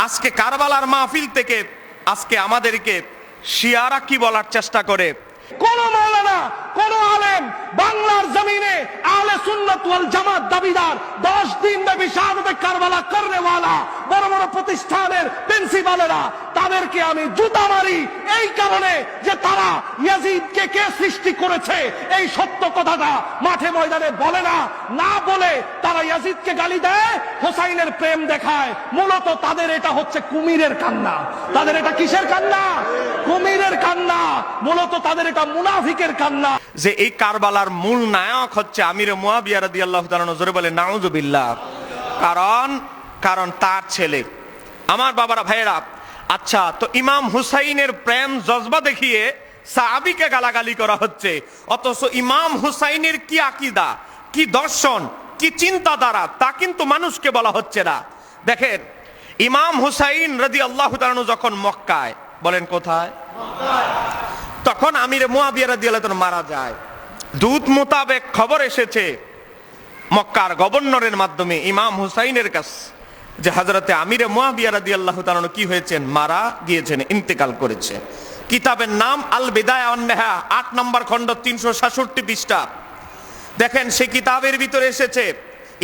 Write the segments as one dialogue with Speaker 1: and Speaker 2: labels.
Speaker 1: আজকে কারবালার মাহফিল থেকে আজকে আমাদেরকে শিয়ারা কি বলার চেষ্টা করে,
Speaker 2: কোন মাওলানা কোন আলেম বাংলার জমিনে আহলে সুন্নাত ওয়াল জামাত দাবিদার 10 দিন ব্যাপী শাহাদাতে কারবালা করনেওয়ালা বড় বড় প্রতিষ্ঠানের প্রিন্সিপালেরা, তাদেরকে আমি জুতা মারি এই কারণে যে তারা ইয়াজিদকে কে সৃষ্টি করেছে এই সত্য কথাটা মাঠে ময়দানে বলে না, না বলে তারা ইয়াজিদকে গালি দেয়, হোসাইনের প্রেম দেখায়। মূলত তাদের এটা হচ্ছে কুমিরের কান্না। তাদের এটা কিসের কান্না? কুমিরের কান্না। মূলত তাদের এটা মুনাফিকের কান্না।
Speaker 1: যে এই কারবালার মূল নায়ক হচ্ছে আমির মুয়াবিয়া রাদিয়াল্লাহু তাআলা, জোরে বলে নাউযুবিল্লাহ। কারণ তার ছেলে। আমার বাবারা ভাইয়েরা, আচ্ছা তো ইমাম হুসাইনের প্রেম জজবা দেখিয়ে সাহাবীকে গালাগালি করা হচ্ছে, অথচ ইমাম হুসাইনের কি আকীদা, কি দর্শন, কি চিন্তাধারা তা কিন্তু মানুষকে বলা হচ্ছে না। দেখেন, ইমাম হুসাইন রাদিয়াল্লাহু তাআলা যখন মক্কায়, বলেন কোথায়, তখন আমির মুয়াবিয়া রাদিয়াল্লাহু তাআলা মারা যায়। দূত মোতাবেক খবর এসেছে মক্কার গভর্নরের মাধ্যমে ইমাম হুসাইনের কাছে যে হযরতে আমির মুয়াবিয়া রাদিয়াল্লাহু তাআলা কি হয়েছেন, মারা গিয়েছেন, ইন্তেকাল করেছে। কিতাবের নাম আল বিদায়া ওয়ান নেহা, 8 নম্বর খণ্ড 366 পৃষ্ঠা। দেখেন সেই কিতাবের ভিতরে এসেছে,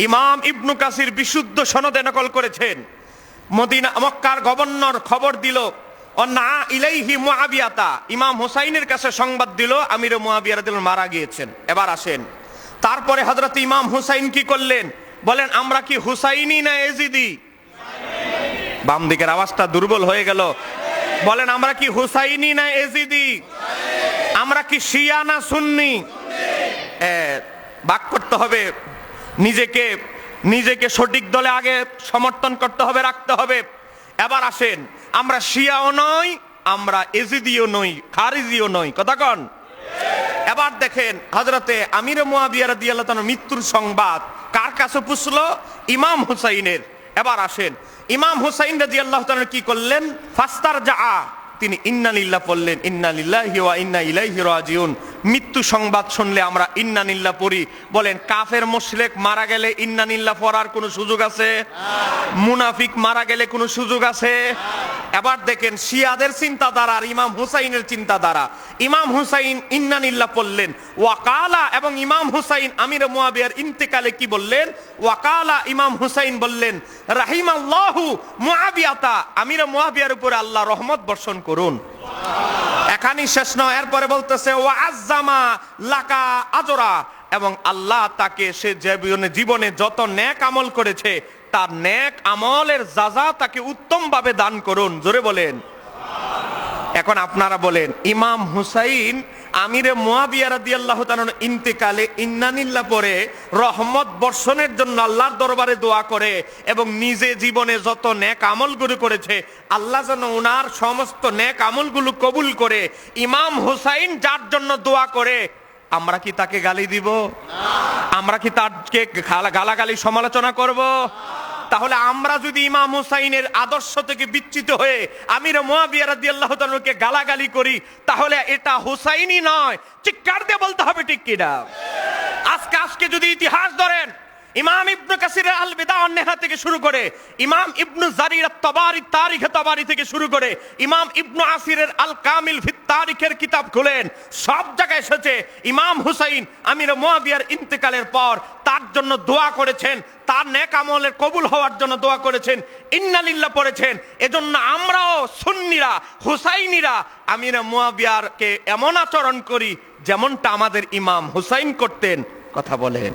Speaker 1: ইমাম ইবনু কাসির বিশুদ্ধ সনদে নকল করেছেন, মদিনা মক্কার গভর্নর খবর দিল অন্না ইলাইহি মুআবিয়াতা, ইমাম হুসাইনের কাছে সংবাদ দিল আমির মুয়াবিয়া রাদিয়াল্লাহু মারা গিয়েছেন। এবার আসেন, তারপরে হযরত ইমাম হুসাইন কি করলেন, বলেন আমরা কি হুসাইনি না এজিদি? বাম দিকের আওয়াজটা দুর্বল হয়ে গেল। বলেন আমরা কি হুসাইনি না এজিদি? আমরা কি শিয়া না সুন্নি? বাক করতে হবে, নিজেকে সঠিক দলে আগে সমর্থন করতে হবে, রাখতে হবে। এবার আসেন, আমরা শিয়াও নই, আমরা এজিদিও নই, খারিজিও নই, কথা কন। এবার দেখেন হযরতে আমির মুয়াবিয়া রাদিয়াল্লাহু তাআলার মৃত্যুর সংবাদ কার কাছে পুছলো? ইমাম হুসাইনের। এবার আসেন, ইমাম হুসাইন রাদিয়াল্লাহু তাআলা কি করলেন? ফাস্তারজা, তিনি ইন্না লিল্লাহ পড়লেন, ইন্না লিল্লাহি ওয়া ইন্না ইলাইহি রাজিউন। মৃত্যু সংবাদ শুনলে আমরা ইন্না লিল্লাহ পড়ি। বলেন কাফের মুশরিক মারা গেলে ইন্না লিল্লাহ পড়ার কোনো সুযোগ আছে? মুনাফিক মারা গেলে কোনো সুযোগ আছে? এবার দেখেন শিয়াদের চিন্তাধারা আর ইমাম হুসাইনের চিন্তাধারা। ইমাম হুসাইন ইন্না লিল্লাহ পড়লেন, ওয়াকালা, এবং ইমাম হুসাইন আমির মুয়াবিয়ার ইন্তেকালে কি বললেন? ওয়াকালা, ইমাম হুসাইন বললেন রাহিমাল্লাহু মুআবিয়াতা, আমির মুয়াবিয়ার উপরে আল্লাহ রহমত বর্ষণ করুন। এখানেই শেষ নয়, এরপরে বলতেছে ওয়া আযজামা লাকা আজরা, এবং আল্লাহ তাকে সে জীবনে যত নেক আমল করেছে তার নেক আমলের যাজা তাকে উত্তম ভাবে দান করুন। জোরে বলেন। এখন আপনারা বলেন, ইমাম হুসাইন আমিরে মুয়াবিয়া রাদিয়াল্লাহু তাআলা ইন্তেকালে ইন্না লিল্লাহ পড়ে রহমত বর্ষণের জন্য আল্লাহর দরবারে দোয়া করে, এবং নিজে জীবনে যত নেক আমলগুলো করেছে আল্লাহ যেন ওনার সমস্ত নেক আমলগুলো কবুল করে। ইমাম হুসাইন যার জন্য দোয়া করে, আমরা কি তাকে গালি দিব? আমরা কি তাকে গালাগালি সমালোচনা করব? তাহলে আমরা যদি ইমাম হুসাইনের আদর্শ থেকে বিচ্যুত হয়ে আমির মুয়াবিয়া রাদিয়াল্লাহু তাআলাকে গালাগালি করি, তাহলে এটা হুসাইনি নয়। চিৎকার দিয়ে বলতে হবে ঠিক কিনা? আজকে যদি ইতিহাস ধরেন, ইমাম ইবনু কাসিরের আল বিদা ওয়ান নেহা থেকে শুরু করে, ইমাম ইবনু জারির আত-তাবারি তারিখে তাবারি থেকে শুরু করে, ইমাম ইবনু আসিরের আল কামিল ফি তারিখের কিতাব খুলেন, সব জায়গায় এসেছে ইমাম হুসাইন আমির মুয়াবিয়ার ইন্তেকালের পর তার জন্য দোয়া করেছেন, তার নেক আমলের কবুল হওয়ার জন্য দোয়া করেছেন, ইন্না লিল্লাহ পড়েছেন। এজন্য আমরাও সুন্নিরা, হুসাইনিরা আমির মুয়াবিয়ারকে এমন আচরণ করি যেমনটা আমাদের ইমাম হুসাইন করতেন। কথা বলেন।